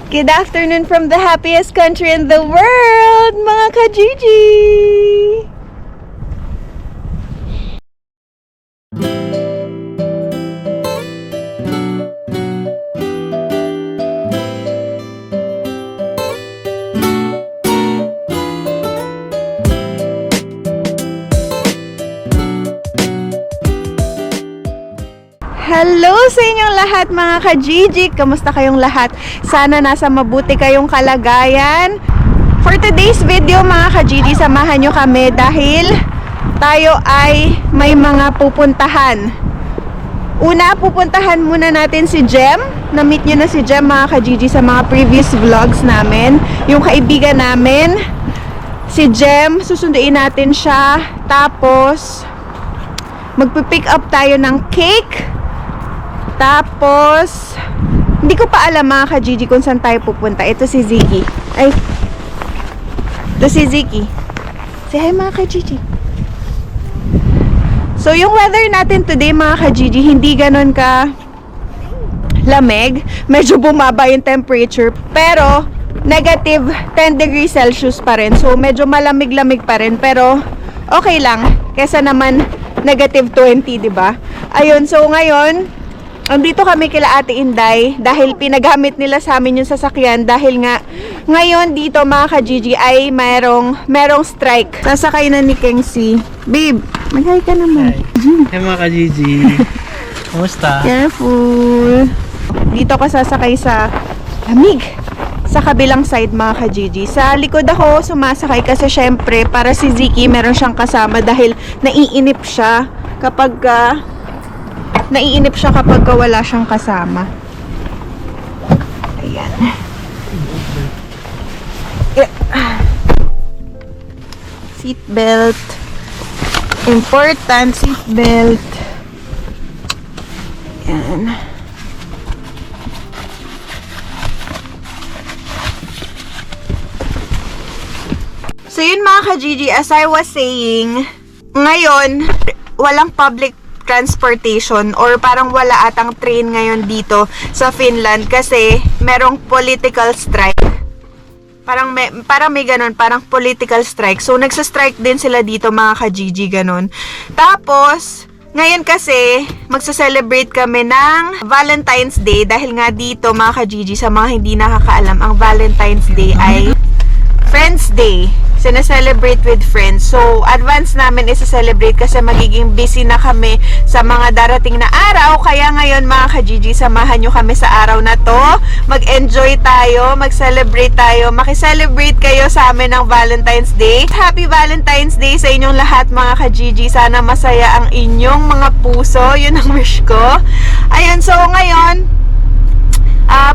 Good afternoon from the happiest country in the world, mga ka-Gigi! Hello sa inyong lahat mga ka-Gigi! Kamusta kayong lahat? Sana nasa mabuti kayong kalagayan. For today's video mga ka-Gigi, samahan nyo kami dahil tayo ay may mga pupuntahan. Una, pupuntahan muna natin si Jem. Na-meet nyo na si Jem mga ka-Gigi sa mga previous vlogs namin. Yung kaibigan namin, si Jem, susunduin natin siya. Tapos, magpipick up tayo ng cake. Tapos, hindi ko pa alam mga ka-Gigi kung saan tayo pupunta. Ito si Ziggy. Ay, ito si Ziggy. Say hi mga ka-Gigi. So, yung weather natin today mga ka-Gigi, hindi ganun ka lamig. Medyo bumaba yung temperature. Pero, negative 10 degrees Celsius pa rin. So, medyo malamig-lamig pa rin. Pero, okay lang. Kesa naman negative 20, diba? Ayun, so ngayon, andito kami kila Ate Inday dahil pinagamit nila sa amin yung sasakyan dahil nga ngayon dito mga ka-Gigi ay merong strike. Sasakay na ni Kengsi. Babe, mag-hi ka naman. Hi mga ka-Gigi. Kumusta? Careful. Dito ka sasakay sa lamig. Sa kabilang side mga ka-Gigi. Sa likod ako sumasakay kasi syempre para si Ziki meron siyang kasama dahil naiinip siya kapag wala siyang kasama. Ayan. Seatbelt. Important seatbelt. Ayan. So yun mga ka-Gigi, as I was saying, ngayon, walang public transportation or parang wala atang train ngayon dito sa Finland kasi merong political strike. Parang may ganun, parang political strike. So nagsa-strike din sila dito mga ka-Gigi, ganun. Tapos, ngayon kasi, magsa-celebrate kami ng Valentine's Day dahil nga dito mga ka-Gigi, sa mga hindi nakakaalam, ang Valentine's Day ay Friends Day. Sina-celebrate with friends. So, advance namin isa-celebrate kasi magiging busy na kami sa mga darating na araw. Kaya ngayon mga ka-Gigi, samahan nyo kami sa araw na to. Mag-enjoy tayo, mag-celebrate tayo, makiselebrate kayo sa amin ng Valentine's Day. Happy Valentine's Day sa inyong lahat mga ka-Gigi. Sana masaya ang inyong mga puso. Yun ang wish ko. Ayun, so ngayon,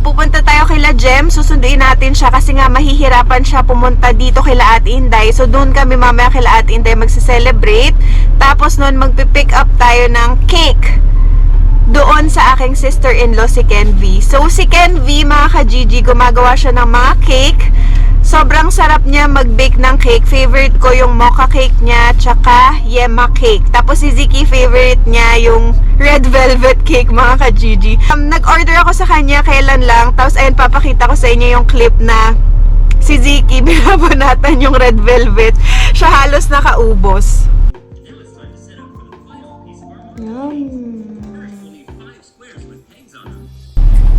pupunta tayo kila Jem, susunduin natin siya kasi nga mahihirapan siya pumunta dito kila Ate Inday. So doon kami mamaya kila Ate Inday magse-celebrate. Tapos noon magpipick up tayo ng cake doon sa aking sister-in-law si Ken V. So si Ken V mga ka-Gigi, gumagawa siya ng mga cake. Sobrang sarap niya mag-bake ng cake. Favorite ko yung mocha cake niya, tsaka yema cake. Tapos si Ziki, favorite niya yung red velvet cake, mga ka-Gigi. Nag-order ako sa kanya kailan lang. Tapos ayun, papakita ko sa inyo yung clip na si Ziki, binabanatan yung red velvet. Siya halos nakaubos.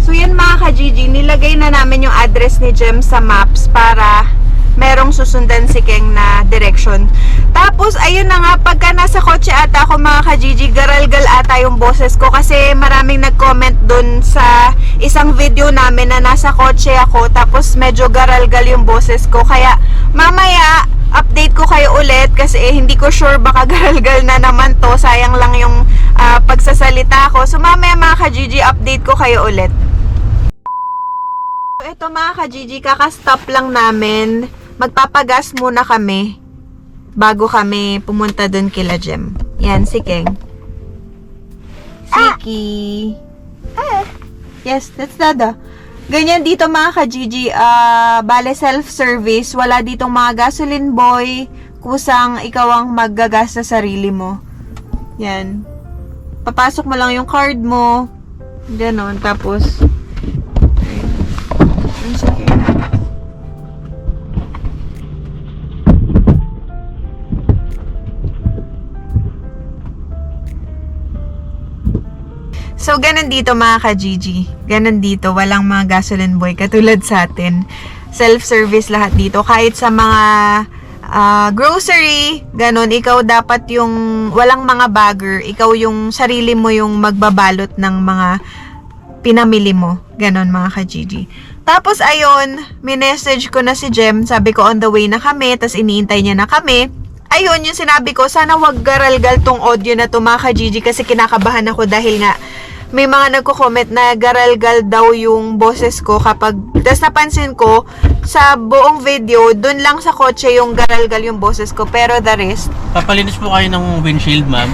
So yun mga ka-Gigi, nilagay na namin yung address ni Jem sa maps para merong susundan si Keng na direction. Tapos ayun na nga, pagka nasa kotse ata ako mga ka-Gigi, garalgal ata yung boses ko kasi maraming nag-comment dun sa isang video namin na nasa kotse ako tapos medyo garalgal yung boses ko. Kaya mamaya update ko kayo ulit kasi hindi ko sure baka garalgal na naman to. Sayang lang yung pagsasalita ko. So mamaya mga ka-Gigi, update ko kayo ulit. Ito mga ka-Gigi, kakastop lang namin. Magpapagas muna kami bago kami pumunta dun kila Jem. Yan, si Keng. Siki. Yes, that's Dada. Ganyan dito mga ka-Gigi. Bale self-service. Wala ditong mga gasoline boy. Kusang ikaw ang maggagas sa sarili mo. Yan. Papasok mo lang yung card mo. Ganon. Tapos Sige. So, ganun dito mga ka-Gigi. Ganun dito. Walang mga gasoline boy katulad sa atin. Self-service lahat dito. Kahit sa mga grocery, ganun. Ikaw dapat yung walang mga bagger. Ikaw yung sarili mo yung magbabalot ng mga pinamili mo. Ganun mga ka-Gigi. Tapos ayun, minessage ko na si Jem. Sabi ko on the way na kami. Tapos iniintay niya na kami. Ayun, yung sinabi ko, sana wag garalgal tong audio na to mga ka-Gigi kasi kinakabahan ako dahil nga may mga nagko-comment na garalgal daw yung boses ko kapag, tas napansin ko, sa buong video, dun lang sa kotse yung garalgal yung boses ko, pero the rest. Papalinis po kayo ng windshield, ma'am.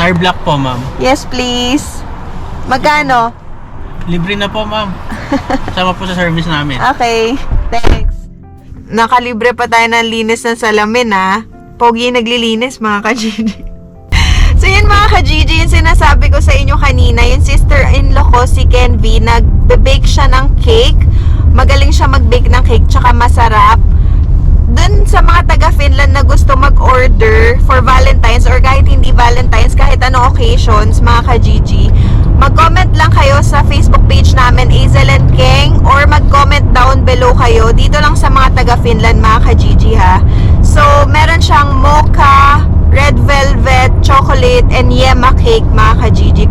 Tire black po, ma'am. Yes, please. Magkano? Libre na po, ma'am. Sama po sa service namin. Okay, thanks. Nakalibre pa tayo ng linis ng salamin, ha? Pogi naglilinis, mga ka-Gigi. So yun mga ka-Gigi, yung sinasabi ko sa inyo kanina, yung sister-in-law ko, si Ken V, nag-bake siya ng cake. Magaling siya mag-bake ng cake, tsaka masarap. Dun sa mga taga-Finland na gusto mag-order for Valentine's or kahit hindi Valentine's, kahit ano occasions, mga ka-Gigi, mag-comment lang kayo sa Facebook page namin, Azel and Keng, or mag-comment down below kayo, dito lang sa mga taga-Finland, mga ka-Gigi ha. So, meron siyang mocha, red velvet, chocolate, and yema cake, mga ka-Gigi.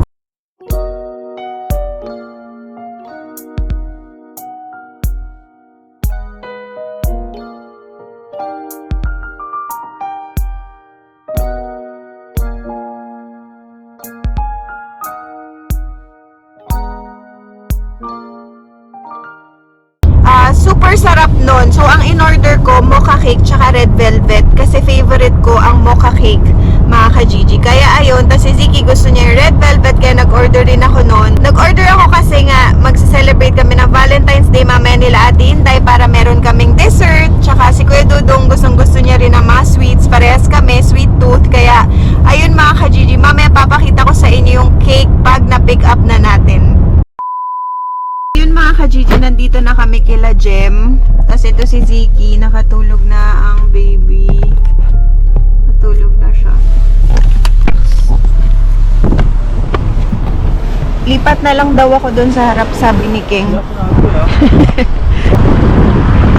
Super sarap nun. So, ang in-order ko, mocha cake tsaka red velvet. Kasi favorite ko ang mocha cake, mga ka-Gigi. Kaya ayun, tas si Ziki gusto niya yung red velvet, kaya nag-order din ako nun. Nag-order ako kasi nga, magsa-celebrate kami ng Valentine's Day, mamaya nila Ate Inday, para meron kaming dessert. Tsaka si Kuya Dudong, gustong-gusto niya rin ng mga sweets. Parehas kami, sweet tooth. Kaya, ayun mga ka-Gigi, mamaya papakita ko sa inyo yung cake pag na-pick up na natin. Yun mga ka-Gigi, nandito na kami kila Jem. Tapos ito si Ziki, nakatulog na ang baby. Natulog na siya. Lipat na lang daw ako dun sa harap, sabi ni King.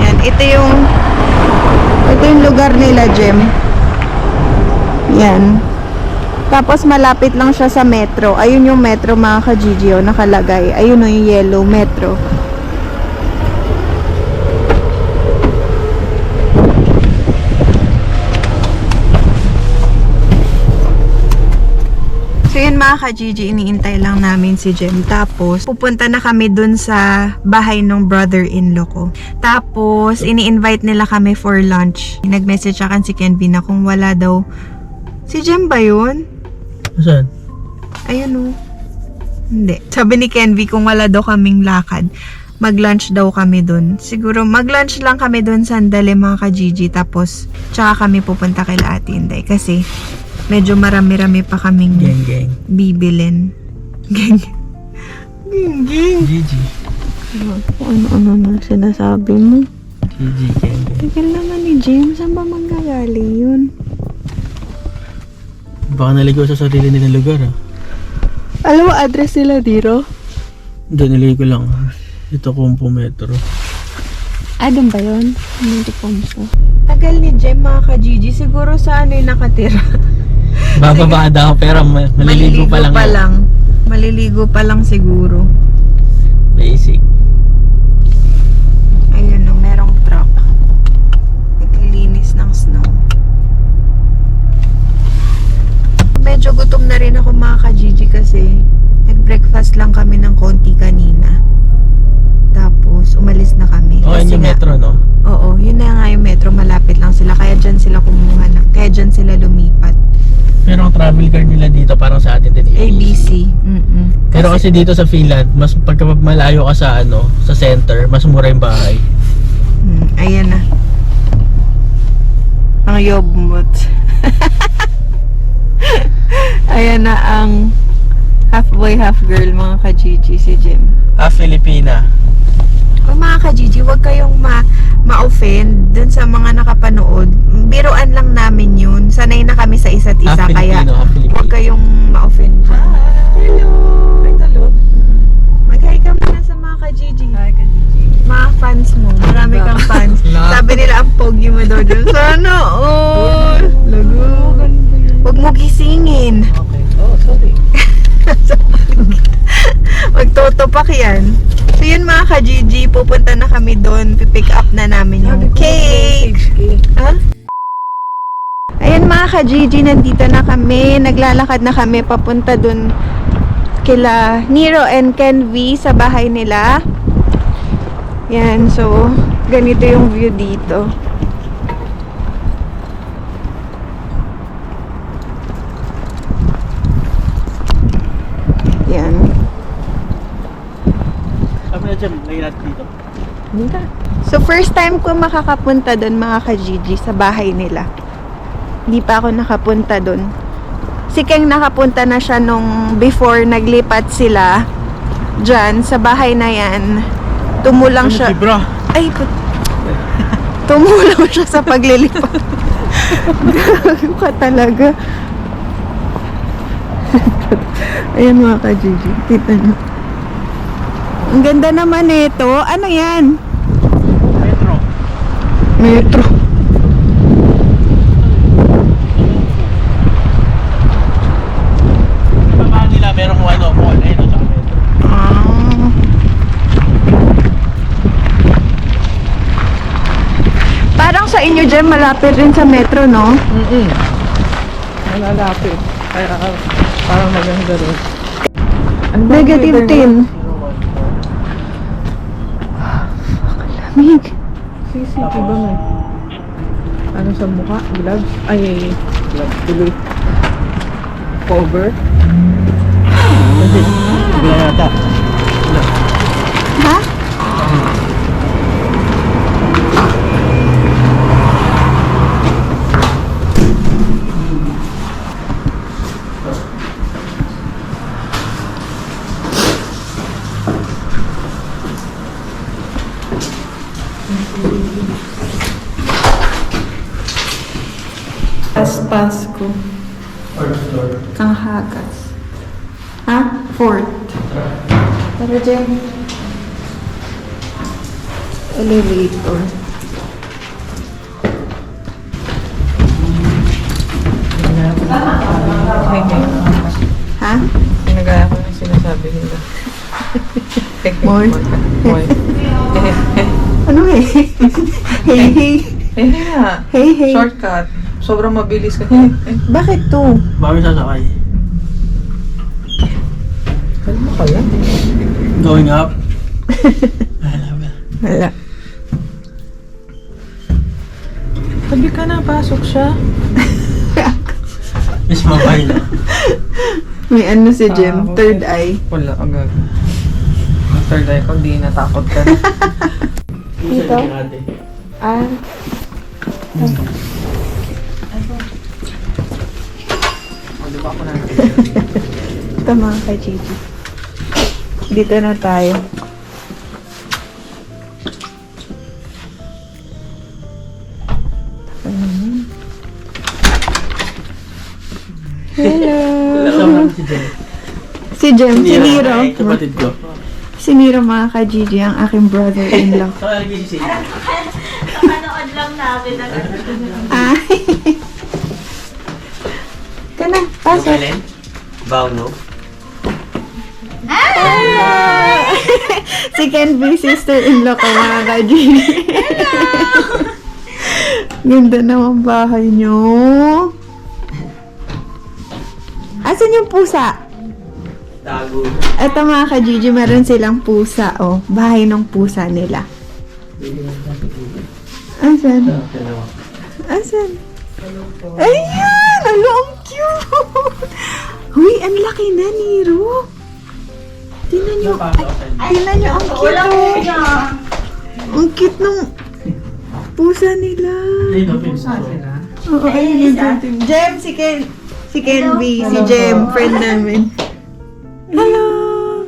Yan, ito yung lugar nila, Jem. Yan. Tapos malapit lang siya sa metro. Ayun yung metro mga ka-Gigi, oh, nakalagay. Ayun o yung yellow metro. So yun mga ka-Gigi, iniintay lang namin si Jem. Tapos pupunta na kami dun sa bahay ng brother-in-law ko. Tapos ini-invite nila kami for lunch. Nag-message sa akin si Kenby na kung wala daw. Si Jem ba yun? Saan? Ayun o. Hindi. Sabi ni Kenby kung wala daw kaming lakad, mag-lunch daw kami dun. Siguro mag-lunch lang kami dun sandali mga ka-Gigi. Tapos, tsaka kami pupunta kay Ate Inday. Kasi, medyo marami-rami pa kaming Geng. bibilin. Geng. Gigi. Ano na sinasabi mo? Gigi, geng. Tigil naman ni James. Saan ba manggagaling yun? Baka naligaw sa sarili nilang lugar, ah. Alam mo, address nila dito? Doon niligo lang. Ito Kumpo Metro. Doon ba yun? Hindi ko po. Tagal ni Jem mga ka-Gigi. Siguro sa ano yung nakatira? Bababa daw, pero maliligo pa lang. Maliligo pa lang siguro. Basic. Ayun no, merong truck. Naglilinis ng snow. Medyo gutom na rin ako mga ka-Gigi kasi nag-breakfast lang kami ng konti kanina. Tapos umalis na kami. Oh, yun yung metro, no? Oo, yun na nga yung metro. Malapit lang sila. Kaya dyan sila kumuha na. Kaya dyan sila lumipat. Pero ang travel card nila dito parang sa atin din ABC. Pero kasi dito sa Finland, mas pagka malayo ka sa sa center, mas mura yung bahay. Ayan na. Ang yobmot. Ayan na ang half boy half girl mga ka-Gigi si Jem. Filipina. Mga ka-Gigi, huwag kayong ma-offend dun sa mga nakapanood. Biruan lang namin yun. Sanay na kami sa isa't isa, Half kaya Filipino, half Filipino. huwag kayong ma-offend dyan. Hello! Ay, talo. Mag-hi ka muna sa mga ka-Gigi. Ay, kaniji. Mga fans mo. Marami kang fans. Sabi nila ang pogi mo daw dyan. Sana all! Lago. Huwag mo gisingin. Okay. Oh, sorry. Magtotopak yan. So yun mga ka-Gigi, pupunta na kami doon. Pipick up na namin yung cake. Ha? Ayan mga ka-Gigi, nandito na kami. Naglalakad na kami papunta doon kila Nero and Ken V sa bahay nila. Yan, so ganito yung view dito. Yan. Sabi na dyan, lagyan natin dito. So first time ko makakapunta doon mga ka-Gigi sa bahay nila. Hindi pa ako nakapunta doon. Si Keng nakapunta na siya nung before naglipat sila dyan sa bahay na yan. Tumulang siya. Bro. Ay, tumulaw siya sa paglilipat. Gago ka talaga. Ayan mga ka-Gigi. Kita nyo. Ang ganda naman ito. Ano yan? Metro. Metro. Pababa nila, meron kung ano, mall. Ayun, sa metro. Ah. Parang sa inyo dyan, malapit rin sa metro, no? Malalapit. Kaya parang maganda rin. Negative 10. Lamig. CCTV ba may? Ano sa mukha? Gloves? Ay, gloves tuloy. Cover? Bila yata. Ha? Pasko. First floor. Kang hagas. Ha? Fourth. Pero dyan. Elevator. Ha? Pinagaya ko yung sinasabi nila. More? More. Ano eh? Hey, hey. Eh, nga. Hey, hey. Shortcut. Sobrang mabilis ka. Bakit to? Bawal sasakay. Ano mo kaya? Going up. Wala ba? Wala. Tabi ka na, pasok siya. Miss mobile na. May ano si Jem, okay. third eye. Wala, agad. Ang third eye ko, di natakot ka na. Dito? Ah. Di ba ako na? Ito mga ka-Gigi. Dito na tayo. Hello! Kasama namin si Jen. Si Jem, si Nero. Kapatid ko. Si Nero mga ka-Gigi, ang aking brother-in-law. Saka lagi si Jen. Nakanood lang namin ang Ay! Ka na, pasok. Bow, no? Si Ken B, sister-in-law ko mga ka-Gigi. Ganda naman bahay nyo. Asan yung pusa? Tago. Ito mga ka-Gigi, meron silang pusa, oh. Bahay ng pusa nila. Asan? Asan? Ayan! Ano, ang cute! Huy, ang laki na, Nero. Tingnan nyo. Ay, tingnan nyo, ang cute. Oh. Ang cute ng pusa nila. Oo, ayun yung Jem, si Ken B, si Jem, friend namin. Hello!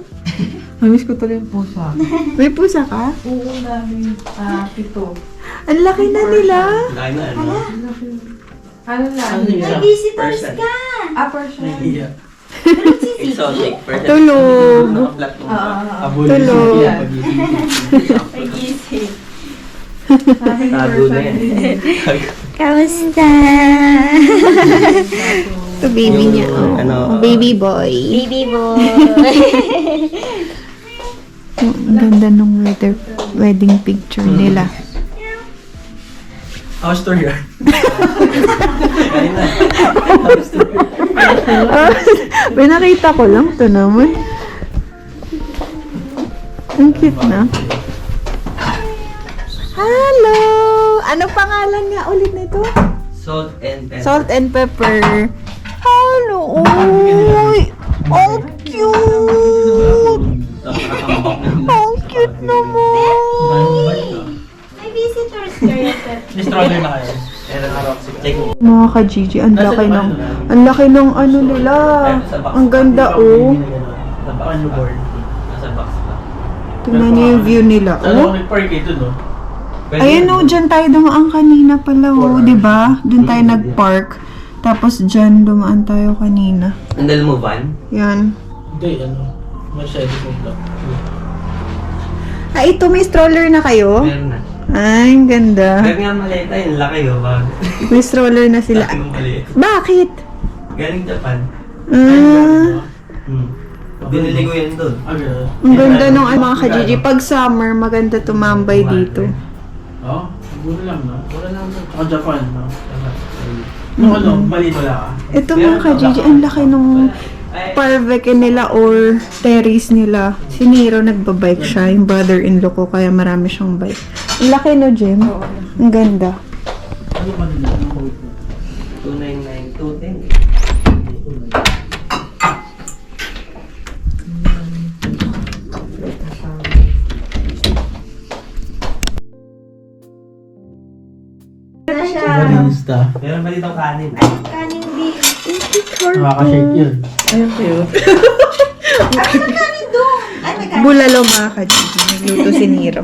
Namiss ko tuloy yung pusa. May pusa ka? Oo, dami. 7. Ang laki na nila. Laki na, ano? Ano na? Ano yun? May visitors ka! Persian. Iya. Exotic. Tulog. Naka-flat mo. Abulin Tulog. siya pag-isip. May gising. Tago na yan. Kamusta? Ito baby niya. Yung, ano, Baby boy. Baby boy! Ang ganda nung wedding picture nila. House tour yan. Ayun na. May nakita ko lang. Ito naman. Ang cute na. Hello! Ano pangalan nga ulit nito? Salt and pepper. Salt and pepper. Hello! Uy! Oh, cute! Oh, cute naman! May visitors kayo, Pep. Stroller na kayo. Like, Mga ka-Gigi, ang laki ng ano nila. Ang ganda, oh. Nabakan yung board. Nasa box pa. Tingnan niyo yung view nila, Ano, oh. nag-park ito, no? Ayan, oh, dyan tayo dumaan kanina pala, oh. Diba? Doon tayo nag-park. Tapos dyan dumaan tayo kanina. Andal mo van? Yan. Hindi, ano. Mercedes mo lang. Ah, ito, may stroller na kayo? Meron na. Ay, ang ganda. Pero nga malita yun, laki yun. May stroller na sila. Laki ng maliit. Bakit? Galing Japan. Ah, Binili ko yan doon. ang ganda nung mga ka-Gigi. Pag summer, maganda tumambay dito. Oo, siguro lang, no? Wala lang, no? Tsaka Japan, no? Nung ano, maliit wala ka. Ito mga ka-Gigi, ang laki nung parveke nila or terrace nila. Si Nero nagbabike siya, yung brother-in-law ko, kaya marami siyang bike. Ang laki no, Jem? Ang ganda. Ano ba nila? Ano ko ito? 299, 210. Na siya. Barista. Meron ba dito kanin? Kanin din. Nakaka-shake yun. Ayun kayo. Kanin doon! Ay, may kanin. Bulalo mga ka-Gigi. Nagluto si Nero.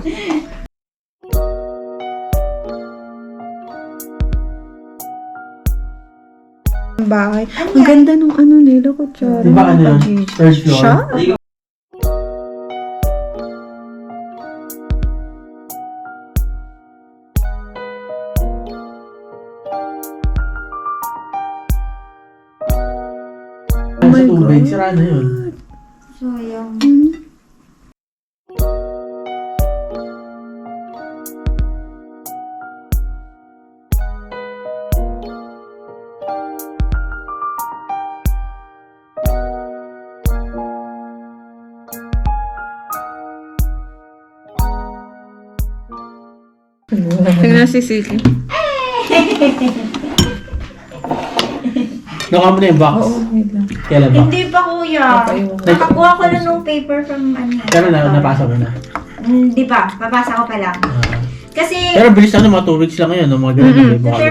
Ang bahay. Ang ganda nung ano nila, kutsara. Di ba ano yun? ka-Gigi. Third floor? Siya? Ay, my sa tubig, God. sira na yun. Sayang. Tingnan si Siki. Nakuha mo na yung box? Wait lang. Kailan ba? Hindi pa, kuya. Nakakuha ko lang nung paper from ano. Pero napasa mo na. Hindi pa. Babasa ko pa lang. Kasi, Pero bilis lang mga 2 weeks lang ngayon, no? Mga ganun na may baka.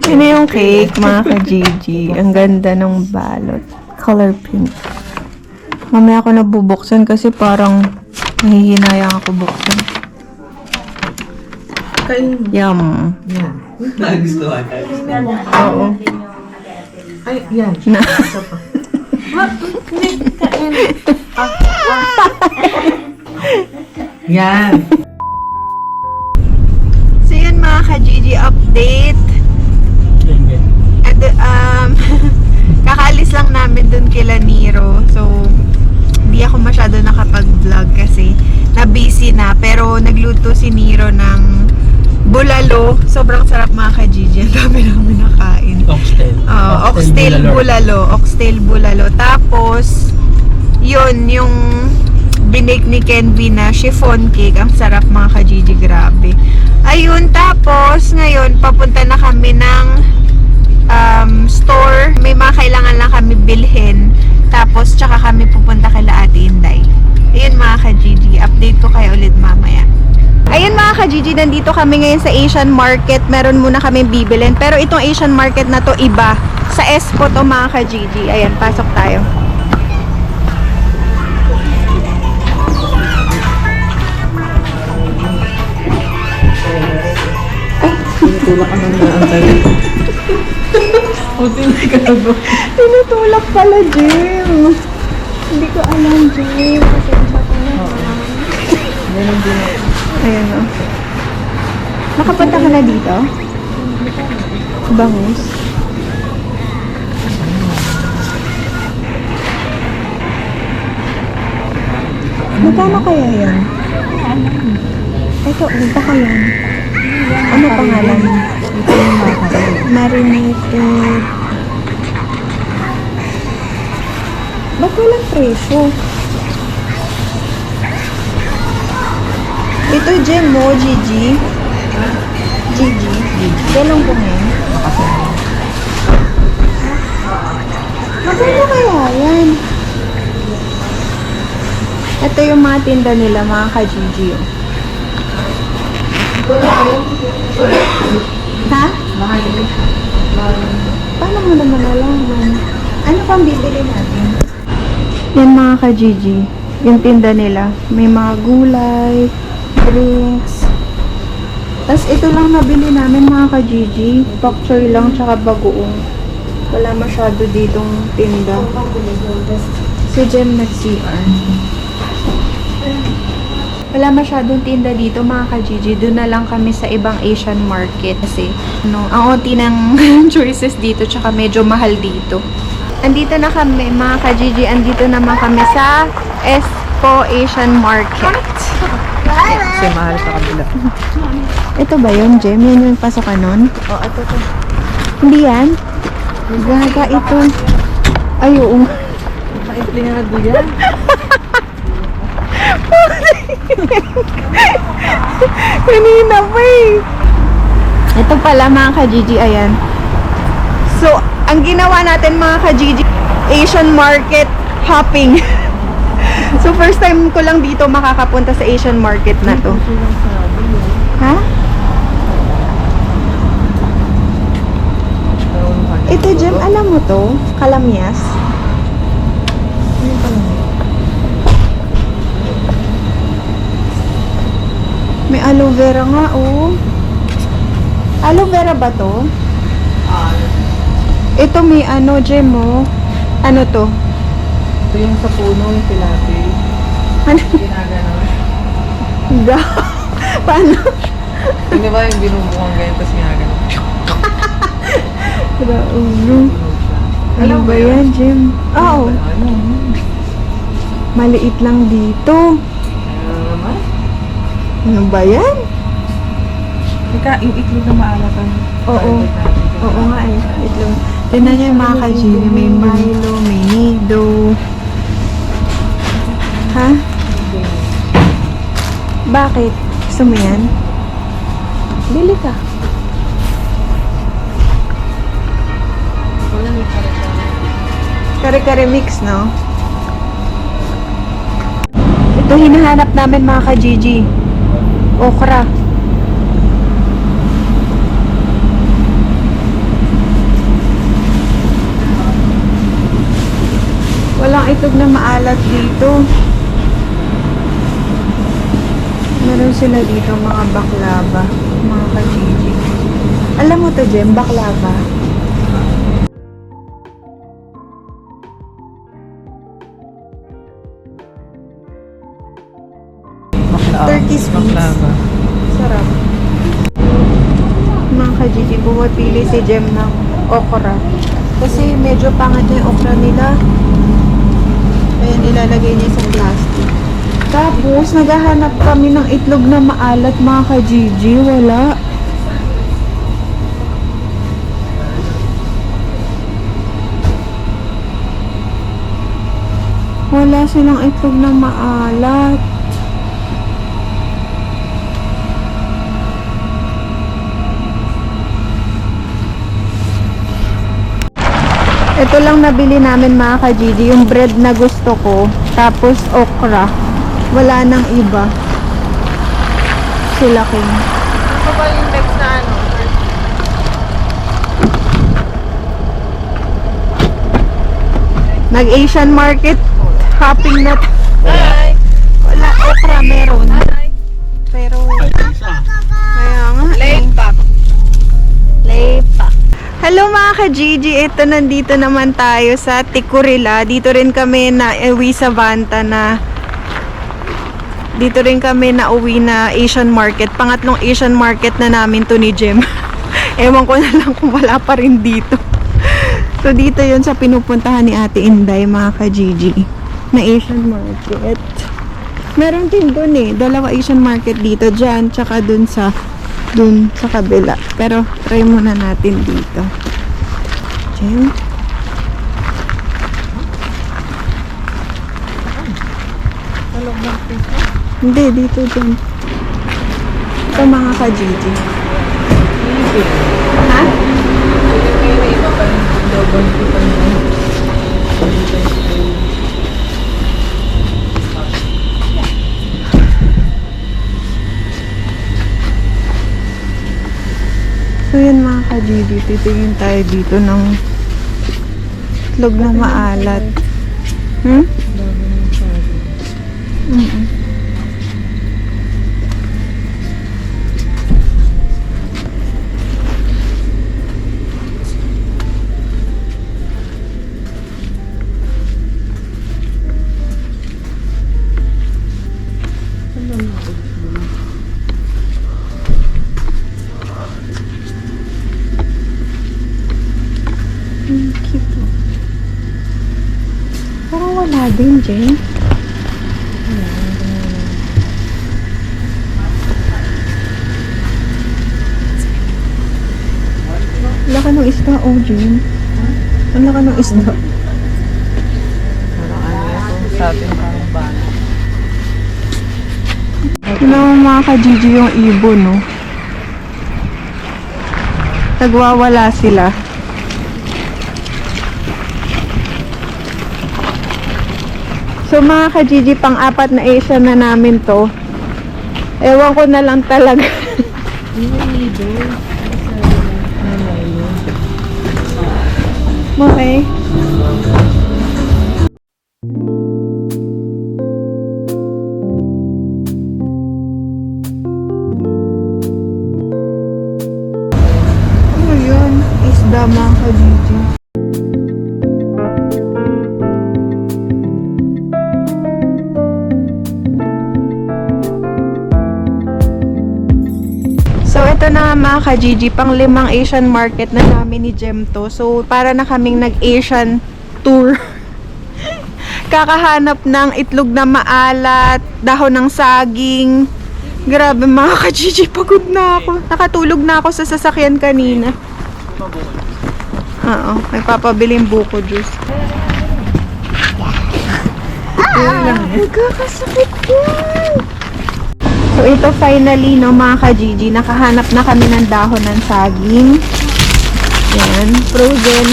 Yun na yung cake, mga ka-Gigi. Ang ganda ng balot. Color pink. Mamaya ako nabubuksan kasi parang nahihinayang ako buksan. Yum. Yan. Nagustuhan. Oo. Ay, yan. Na. Yan. So yun mga ka-Gigi, update. At, kakaalis lang namin dun kila Nero. So, hindi ako masyado nakapag-vlog kasi na-busy na. Pero nagluto si Nero ng bulalo. Sobrang sarap mga ka-Gigi. Ang dami namin nakain. Oxtail. Oxtail bulalo. Oxtail bulalo. Tapos, yun, yung binake ni Kenvi na chiffon cake. Ang sarap mga ka-Gigi. Grabe. Ayun, tapos, ngayon, papunta na kami ng store. May mga kailangan lang kami bilhin. Tapos, tsaka kami pupunta kila Ate Inday. Ayun mga ka-Gigi. Update ko kayo ulit mamaya. Ayun mga ka-Gigi, nandito kami ngayon sa Asian Market. Meron muna kami bibilin. Pero itong Asian Market na to iba. Sa Expo to mga ka-Gigi. Ayan, pasok tayo. Tinutulak ka naman ang tayo. O, tinutulak. Tinutulak pala, Jim. Hindi ko alam, Jim. Pasensya ko na. Meron din. Ayan o. Nakapunta ka na dito? Bangus. Magkano kaya yan? Ito, baka yan. Ano pangalan? Marinated. Ba't walang presyo? Ito, Jem mo, Gigi. Gigi. Ganun po ngayon. Magkano kaya yan? Ito yung mga tinda nila, mga ka-Gigi. Ha? Paano mo naman alaman? Ano pang bibili natin? Yan mga ka-Gigi. Yung tinda nila. May mga gulay, drinks. Tapos ito lang nabili namin mga ka-Gigi. Pak choy lang tsaka bagoong. Wala masyado ditong tinda. Si Jem nag-CR. Wala masyadong tinda dito mga ka-Gigi. Doon na lang kami sa ibang Asian market. Kasi ang onti ng choices dito tsaka medyo mahal dito. Andito na kami mga ka-Gigi. Andito naman kami sa Expo Asian Market. Kasi mahal sa kabila. Ito ba yun, Jem? Yan yung pasokan nun? O, ito to. Hindi yan? Gaga ito. Ay, oo. Maiplinado yan. Kanina pa eh. Ito pala mga ka-Gigi, ayan. So, ang ginawa natin mga ka-Gigi, Asian market hopping. So, first time ko lang dito makakapunta sa Asian market na to. Ha? Ito, Jem, alam mo to? Kalamyas? May aloe vera nga, oh. Aloe vera ba to? Ito may ano, Jem, oh. Ano to? Ito yung sa puno, yung tilapia. Ano? Ginaganon. Ga. Paano? Hindi ba yung binubukang ganyan, tapos ginaganon? Raulo. Ano ba yan, Jem? Oo. Ano? Maliit lang dito. Ano naman? Ano ba yan? Teka, yung itlog na maalatan. Oo. Oo nga eh. Itlog. Tignan niyo yung mga ka-Gigi. May Milo, may Nido. Ha? Bakit? Gusto mo yan? Bili ka. Kare-kare mix, no? Ito hinahanap namin mga ka-Gigi. Okra. itlog na maalat dito. Meron sila dito mga baklava, mga ka-Gigi. Alam mo to, Jem, baklava. Turkey sweets. Baklava. Sarap. Mga ka-Gigi, pumapili si Jem ng okra. Kasi medyo pangit yung okra nila. Kaya nilalagay niya sa plastic. Tapos, naghahanap kami ng itlog na maalat, mga ka-Gigi. Wala. Wala silang itlog na maalat. Ito lang nabili namin, mga ka-Gigi, yung bread na gusto ko. Tapos okra. Wala nang iba. Sila king. Ano ba yung next na ano? Nag-Asian market hopping na. Wala okra, meron. Pero, Ay, isa. kaya nga. Laypack. Laypack. Hello mga ka-Gigi, ito nandito naman tayo sa Tikurila. Dito rin kami na uwi sa Vanta na dito rin kami na uwi na Asian market. Pangatlong Asian market na namin to ni Jem. Ewan ko na lang kung wala pa rin dito. So dito yun sa pinupuntahan ni Ate Inday, mga ka-Gigi, na Asian market. Meron din dun eh, dalawa Asian market dito, dyan, tsaka dun sa kabila. Pero try muna natin dito. Jem. Talog ng piso. Hindi, dito dyan. Ito mga ka-Gigi. Ha? May iba pa yung double piso nila. So yun mga ka-Gigi, titingin tayo dito ng itlog na maalat. Hmm? Mm-mm. Cute. Parang wala din, Jen. Wala ka ng isda, oh, Jen. Wala ka ng isda. Parang ano yan, kung sa atin parang bana. Yun naman mga ka-Gigi yung ibon, no? Nagwawala sila. So mga ka-Gigi, pang-apat na Asian na namin to. Ewan ko na lang talaga. Okay. Ano yun? Isda mga ka-Gigi. So, ito na mga ka-Gigi, pang 5 Asian market na namin ni Jem to. So, para na kaming nag-Asian tour. Kakahanap ng itlog na maalat, dahon ng saging. Grabe mga ka-Gigi, pagod na ako. Nakatulog na ako sa sasakyan kanina. Oo, nagpapabiling buko juice. Nagkakasakit yan! So, ito finally, no, mga ka-Gigi, nakahanap na kami ng dahon ng saging. Yan,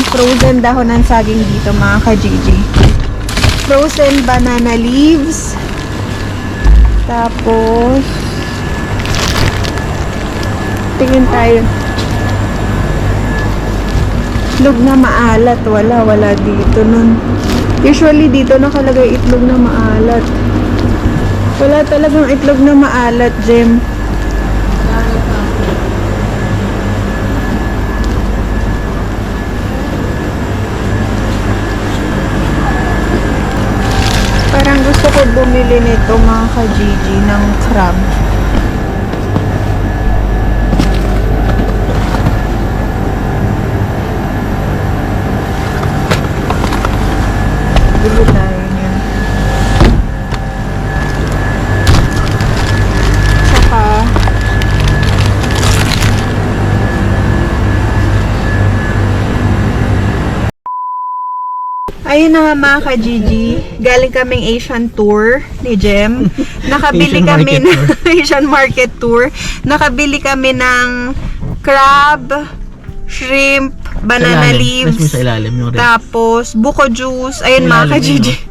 frozen dahon ng saging dito, mga ka-Gigi. Frozen banana leaves. Tapos, tingin tayo. Itlog na maalat, wala dito nun. Usually dito nakalagay itlog na maalat. Wala talagang itlog na maalat, Jem. Parang gusto ko bumili nito mga ka-Gigi ng crab. Bili tayo niyan. Tsaka ayun na nga mga ka-Gigi, galing kaming Asian tour ni Jem. Nakabili Asian kami market ng Asian market tour. Nakabili kami ng crab, shrimp, banana leaves, Sa ilalim yung red. tapos buko juice. Ayun Sa mga ilalim ka-Gigi. yun,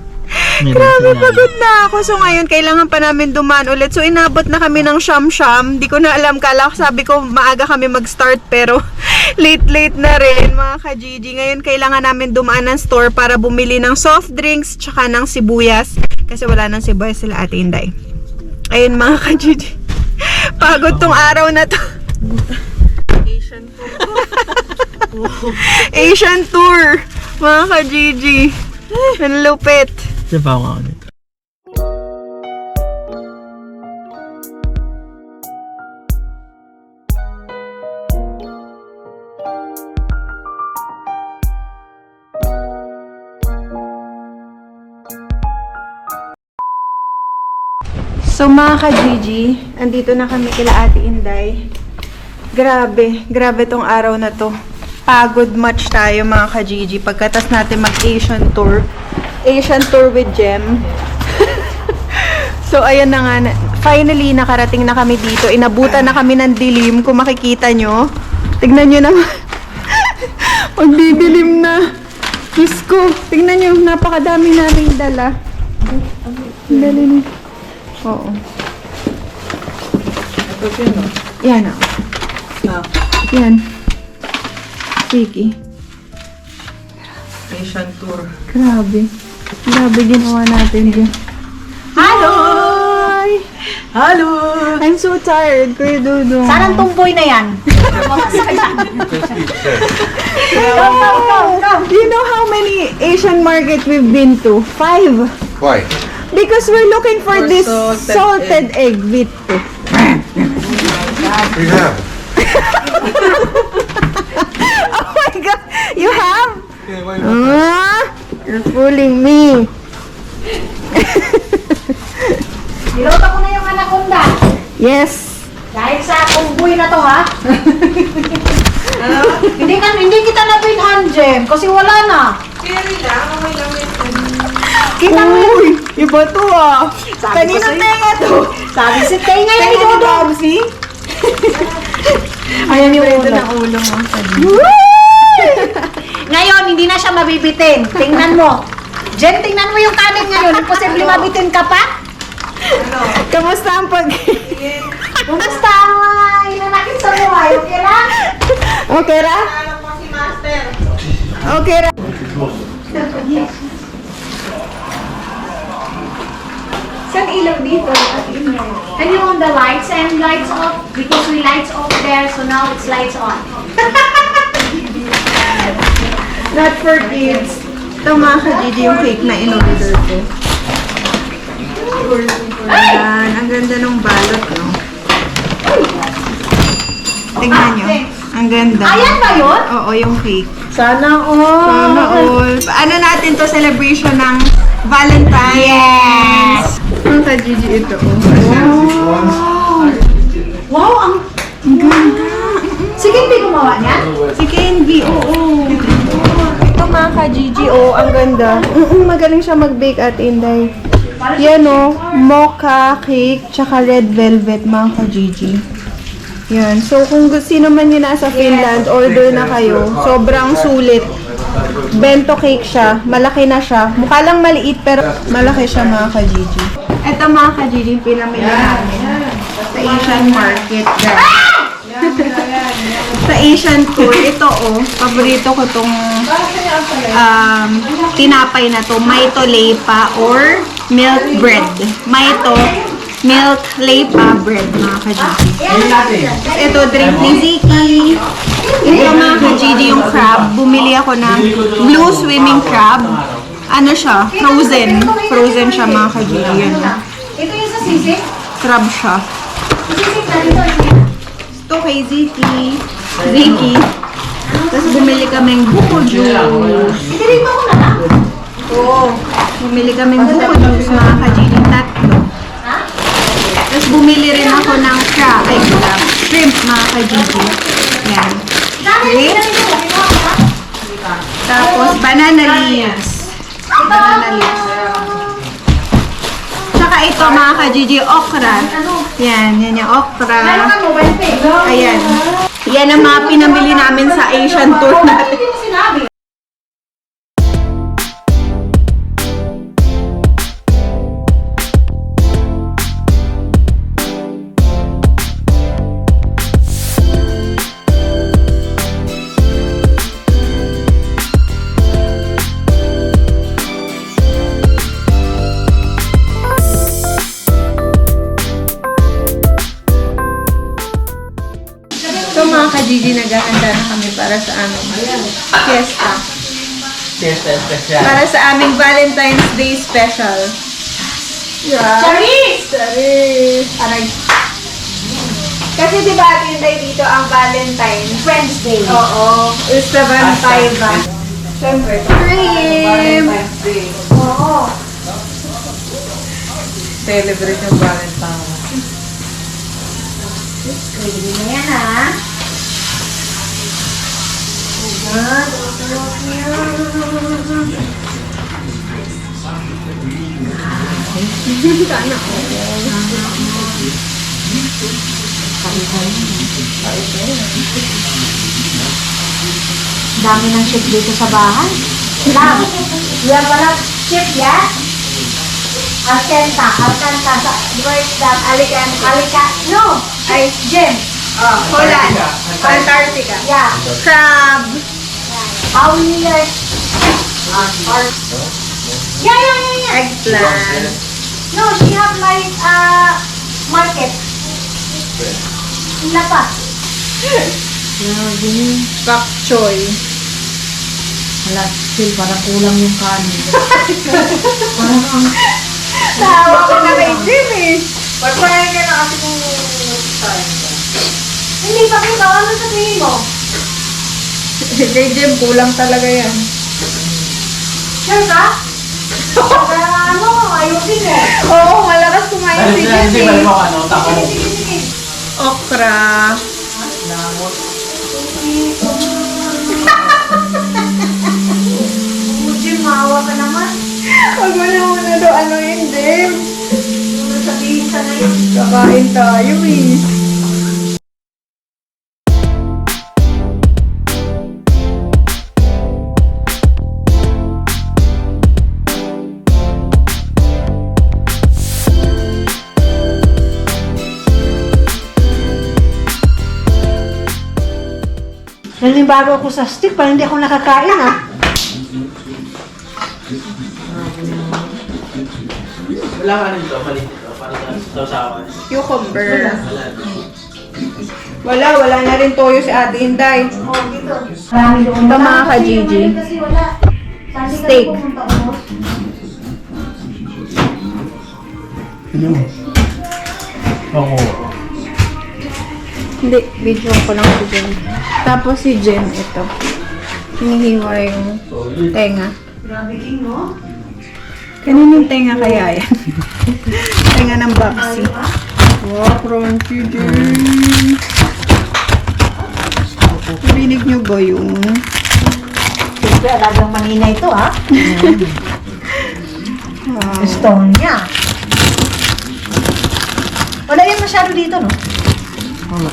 Meron Grabe, sa ilalim. pagod na ako. So ngayon, kailangan pa namin dumaan ulit. So inabot na kami ng Sham-Sham. Di ko na alam. Kala ko, sabi ko, maaga kami mag-start. Pero late na rin, mga ka-Gigi. Ngayon, kailangan namin dumaan ng store para bumili ng soft drinks tsaka ng sibuyas. Kasi wala ng sibuyas sila Ate Inday. Ayun, mga ka-Gigi. Pagod tong araw na to. Asian tour. Asian tour, mga ka-Gigi. Ang lupit. Siya pa ako nito. So mga ka-Gigi, andito na kami kila Ate Inday. Grabe tong araw na to. Pagod much tayo mga ka-Gigi. Pagkatas natin mag-Asian tour with Jem. So ayan na nga, finally nakarating na kami dito. Inabutan na kami ng dilim, kung makikita nyo. Tignan nyo naman. Magdidilim na. Diyos ko, tignan nyo, napakadami naming dala. Dali na. Oo. Ito sino? Yan o. Yan. Sige. Asian tour. Grabe ginawa natin dyan. Hello! Hi! Hello! I'm so tired, Kuya Dudong. Saan ang tumboy na yan? Do you know how many Asian market we've been to? 5. Why? Because we're looking for For this salted salted egg Vito. We have. Oh my God! You have? Yeah, why not? Ah! You're fooling me. Niluto ko na yung anaconda. Yes. Dahil sa tumboy na to, ha? Hindi kita napinhan, Jem, kasi wala na. Kita mo yun. Iba to ah. Sabi ko Kanino sa'yo. tenga to? Sabi si Tay ngayon, Tenga ni ikaw doon. Bobsy? Ayan yung ulo. ng ulo mo. Ngayon, hindi na siya mabibitin. Tingnan mo. Jem, tingnan mo yung kanin ngayon. Imposible mabitin ka pa. Kamusta ang pag... Kumusta ang mga inanakit sa buhay? Okay lang? Okay ra? Okay ra? Saan ilaw dito? And you want the lights and lights off? Because we lights off there, so now it's lights on. Not for kids. Ito mga ka-Gigi yung cake na in-order ko. Ayan, ang ganda ng balot, no? Tingnan nyo. Ang ganda. Ayan ba yun? Oo, yung cake. Sana all. Sana all. Ano natin to, celebration ng Valentine's. Yes! Ang ka-Gigi ito, oh. Wow, ang ganda. Sige, hindi gumawa niyan? Si Kenji, oo. Ito mga ka-Gigi, oh, ang ganda. Magaling siya mag-bake at Inday. Yan, oh, mocha cake, tsaka red velvet, mga ka-Gigi. Yan. So, kung sino man yun nasa Finland, order na kayo. Sobrang sulit. Bento cake siya. Malaki na siya. Mukha lang maliit, pero malaki siya, mga ka-Gigi. Ito, mga ka-Gigi, pinamili namin. Sa Asian market, guys. Sa Asian tour, ito paborito ko tong tinapay na to, Maito Leipa or milk bread. Maito milk Leipa bread, mga ka-GG. Ito, drink ni Ziki. Ito, mga ka-GG, yung crab. Bumili ako ng blue swimming crab. Ano siya? Frozen. Frozen siya, mga ka-GG. Yun. Ito yung sa sisig? Crab siya. Sisig na dito. Ito kay Ziki. Ziki. Tapos bumili kaming buko juice. Itirito ko na lang. Oo. Bumili kaming buko juice, mga ka-GG. Tatlo. Ha? Tapos bumili rin ako ng shrimp, mga ka-GG. Yan. Dami, Shrimp. Tapos banana leaves. Banana leaves. Tsaka ito, mga ka-GG, okra. Yan yung okra. Meron ka mobile pay. Ayan. Yan ang mga pinamili namin sa Asian tour natin. Hindi mo sinabi. So mga ka-GG, naghahanda na kami para sa aming fiesta. Fiesta special. Para sa aming Valentine's Day special. Yeah. Charis! Charis! Aray. Kasi diba atinday dito ang Valentine's? Friends Day. Oo. It's the Valentine ba? Siyempre. Cream! Oo. Celebrate yung Valentine. Creamy na yan, ha? Dami ng chef dito sa bahay. Lang. We have a lot of chef, yeah? Alcanta. Where's that? Alika. No! Ay, Jim. Holland. Antarctica. Yeah. Crab. How many years? Yeah. Eggplant. No, she have like market. Lapas. Bok choy. Wala, still parang kulang yung kanin. Tawa ko na kay Jimmy. Pagpahin ka na kasi kung Hindi pa kita, ano sa tingin mo? Kay Jim, kulang talaga yan. Sure ka? Para ano, ayusin mo. Oo, malakas kumain si Hindi Jimmy. mo ano, tako. Sige. Okra. Jim, maawa ka naman. Huwag mo na muna daw ano yun, Jim. Ano sabihin sa ngayon? Kakain tayo eh. Nanimbago ako sa stick, parang hindi ako nakakain, ha? Wala ka nito, mali dito. Para sa sausawan. Cucumber. Wala na rin toyo si Ate Inday. Marami doon. Ito mga ka-GG. Kasi wala. Saan ka Steak. pumunta, oh? Oo. Hindi, video ko lang si Jen. Tapos si Jen, ito. Hinihiwa yung tenga. Grabe king, no? Kaninong tenga kaya yan? Tenga ng Babsi. Wow, crunchy Jen. Narinig nyo ba yun? Siyempre, alagang manina ito, ha? Wow. Stone niya. Wala yan masyado dito, no? Wala.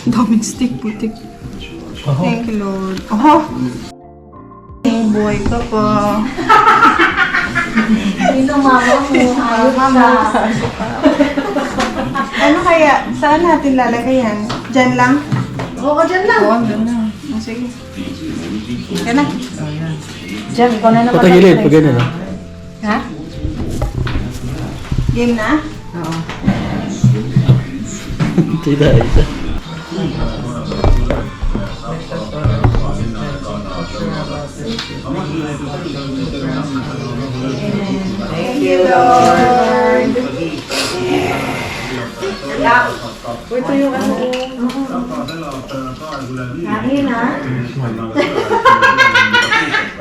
Daming stick, putik. Thank you, Lord. Oh! Boy ka pa. Sino mama mo? Ayaw Mama. Ano kaya? Saan natin lalagay yan? Diyan lang? Oo, dyan lang. Oo, doon na. Oh, sige. Yan na. Diyan, ikaw na naman. Patagilid, pag gano'n ah. Ha? Game na? Oo. Tita, isa. Thank you, Lord. Ito yung ano. Kain ha?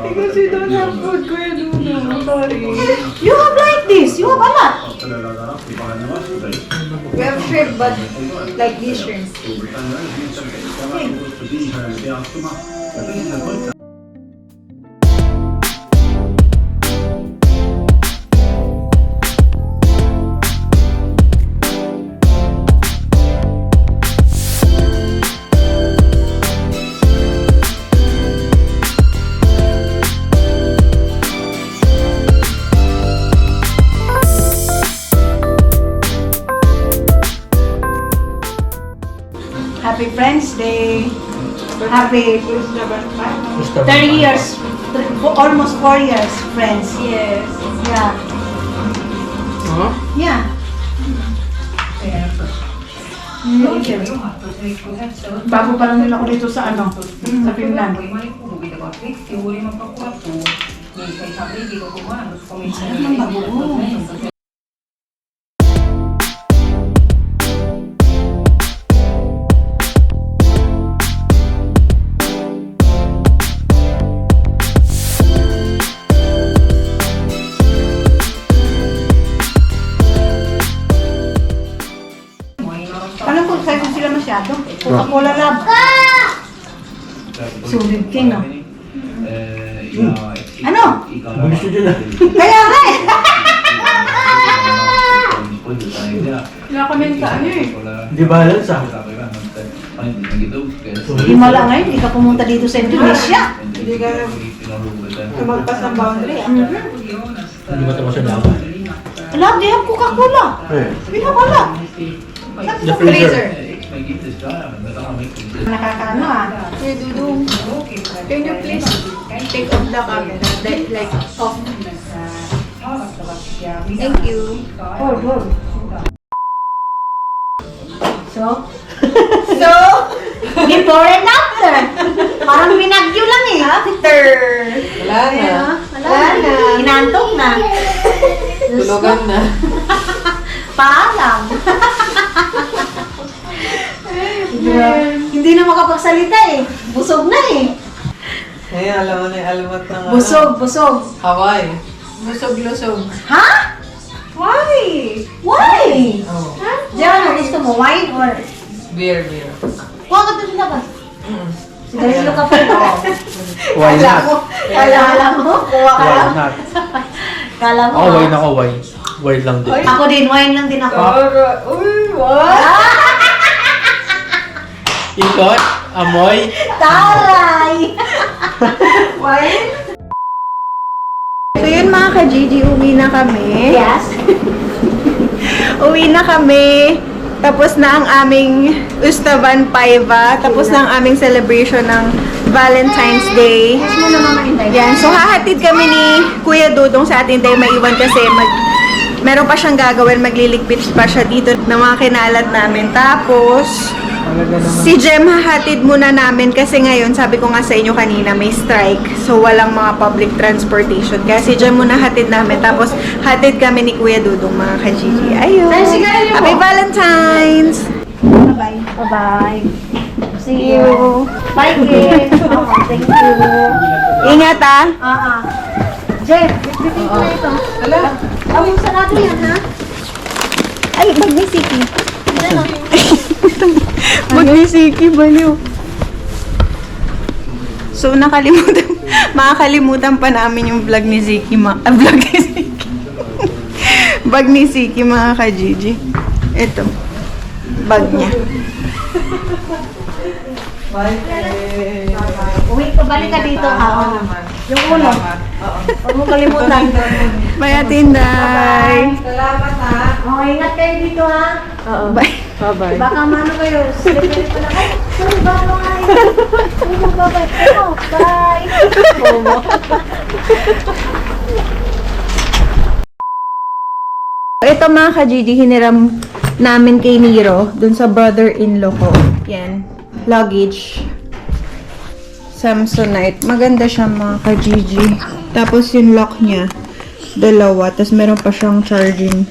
Because we don't have food, Kuya Duno. Sorry. You have like this. You have a lot. We have shrimp, but like these shrimp. Happy Friends Day. Happy 30 years. Almost 4 years, friends. Yes. Yeah. Huh? Yeah. Bago pa lang nila ako dito sa ano, sa Finland. Alam ko, excited sila masyado. Coca-Cola Lab. Solid king, no? Ano? Gusto dyan ah. Kaya nga eh! Nakamenta ano eh. Di balance ah. Himala ngayon, hindi ka pumunta dito sa Indonesia. Hindi ka tumagpas ng boundary ah. Hindi mo tapos ang laban. Lab, they have Coca-Cola. We have a lot. The freezer. Nakakaano ah. Kuya Dudong, can you please take off the camera? Like off. Thank you. Hold, hold. So? So, Before and after. Parang binagyo lang eh. after. Wala na. Wala na. Inantok na. Tulugan na. Paalam. Hindi na makapagsalita eh. Busog na eh. Eh, alam mo na yung alamat ng Busog, busog. Hawaii. Lusog-lusog. Ha? Why? Why? Oh. Diyan, ano gusto mo? Wine or... Beer, beer. Kuha ka doon na ba? Mm. Sigarilyo ka pa. Why not? Kala mo? Kuha ka Why lang. not? Kala mo? Ako, wine ako, wine. Wine lang din. Ako din, wine lang din ako. Uy, what? Ikot, amoy. Taray! Why? So yun mga ka-Gigi, uwi na kami. Yes. Uwi na kami. Tapos na ang aming Ustavan Paiva. Tapos na ang aming celebration ng Valentine's Day. Yes mo na mama hintay. Yan. So hahatid kami ni Kuya Dudong sa atin tayo maiwan kasi meron pa siyang gagawin. Magliligpit pa siya dito ng mga kinalat namin. Tapos Talaga naman. si Jem hahatid muna namin kasi ngayon, sabi ko nga sa inyo kanina, may strike. So, walang mga public transportation. Kaya si Jem muna hatid namin. Tapos, hatid kami ni Kuya Dudong, mga ka-Gigi. Ayun! Ay, sigarilyo mo. Happy Valentine's! Bye-bye. Bye-bye. See you. Bye, kids. Thank you. Ingat ah! Jeff, bitbitin ko na ito. Ala. Ang sarado yan, ha? Ay, magnisiki. Ano? Magnisiki, baliw. So, makakalimutan pa namin yung vlog ni Ziki, vlog ni Ziki. Bag ni Ziki, mga ka-Gigi. Ito. bag niya. Uwi ka, balik ka dito. Yung ulo. Huwag mo kalimutan. Bye, Ate Inday. Oh, ingat kayo dito ha. Bye. Bye-bye. Baka mano kayo. Slippery pala. Ay, sorry, bye-bye. Sorry, bye-bye. Oh, bye. Ito mga ka-Gigi, hiniram namin kay Nero dun sa brother-in-law ko. Yan. Luggage. Samsonite. Maganda siya mga ka-Gigi. Tapos yung lock niya, dalawa. Tapos meron pa siyang charging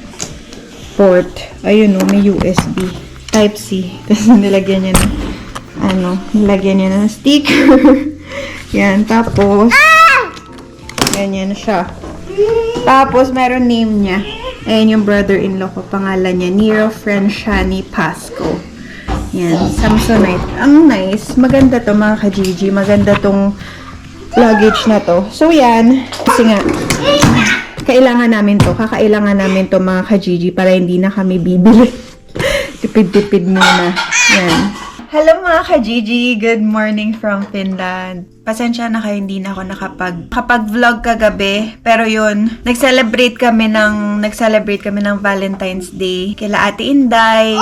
port. Ayun o, may USB. Type-C. Tapos nilagyan niya ng nilagyan niya ng sticker. Yan. Tapos, ganyan siya. Tapos, meron name niya. Ayan yung brother-in-law ko. Pangalan niya, Nero Franciani Pasco. Yan, Samsonite. Ang nice. Maganda to mga ka-Gigi. Maganda tong luggage na to. So, yan. Kasi nga, kailangan namin to. Kakailangan namin to mga ka-Gigi para hindi na kami bibili. Tipid-tipid muna. Yan. Hello mga ka-Gigi! Good morning from Finland. Pasensya na kayo, hindi na ako nakapag-vlog kagabi. Pero yun, nag-celebrate kami ng Valentine's Day kila Ate Inday.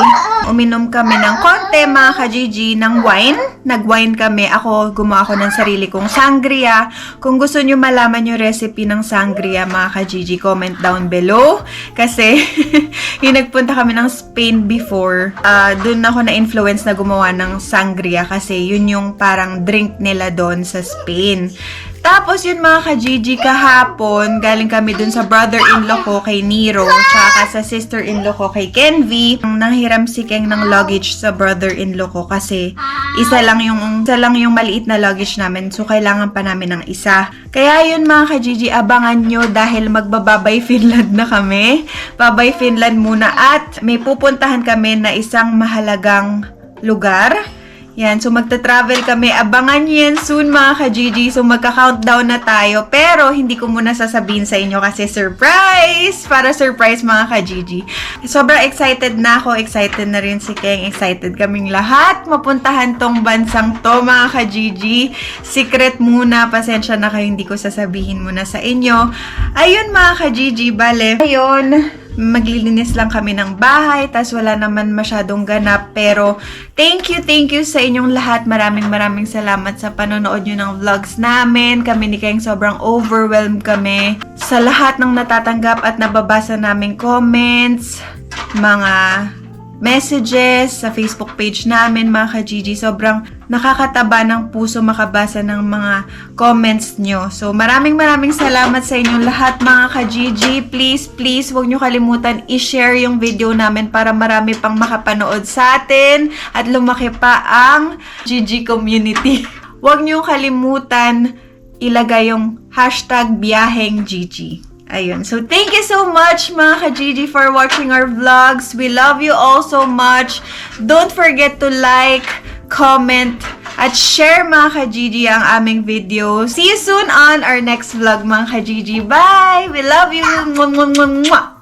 Uminom kami ng konti mga ka-Gigi ng wine. Nag-wine kami. Gumawa ako ng sarili kong sangria. Kung gusto nyo malaman yung recipe ng sangria mga ka-Gigi, comment down below. Kasi yung nagpunta kami ng Spain before, dun ako na-influence na gumawa ng sangria kasi yun yung parang drink nila doon sa Spain. Tapos yun mga ka-Gigi, kahapon galing kami dun sa brother-in-law ko kay Nero tsaka sa sister-in-law ko kay Kenvi. Nanghiram si Keng ng luggage sa brother-in-law ko kasi isa lang yung maliit na luggage namin, so kailangan pa namin ng isa. Kaya yun mga ka-Gigi, abangan nyo dahil magbababay Finland na kami. Babay Finland muna at may pupuntahan kami na isang mahalagang lugar. Yan, so magta-travel kami. Abangan nyo yan soon mga ka-Gigi. So magka-countdown na tayo. Pero hindi ko muna sasabihin sa inyo kasi surprise! Para surprise mga ka-Gigi. Sobrang excited na ako. Excited na rin si Keng. Excited kaming lahat. Mapuntahan tong bansang to mga ka-Gigi. Secret muna. Pasensya na kayo. Hindi ko sasabihin muna sa inyo. Ayun mga ka-Gigi. Bale. Ayun. Maglilinis lang kami ng bahay, tas wala naman masyadong ganap, pero thank you sa inyong lahat. Maraming salamat sa panonood nyo ng vlogs namin. Kami ni Keng sobrang overwhelmed kami sa lahat ng natatanggap at nababasa naming comments, mga messages sa Facebook page namin mga ka-Gigi. Sobrang nakakataba ng puso makabasa ng mga comments nyo. So, maraming salamat sa inyong lahat mga ka-Gigi. Please, huwag nyo kalimutan i-share yung video namin para marami pang makapanood sa atin at lumaki pa ang Gigi community. Huwag nyo kalimutan ilagay yung #BiyahengGigi. Ayun. So, thank you so much mga ka-Gigi for watching our vlogs. We love you all so much. Don't forget to like, comment, at share mga ka-Gigi ang aming video. See you soon on our next vlog mga ka-Gigi. Bye! We love you! Mwah, mwah, mwah, mwah.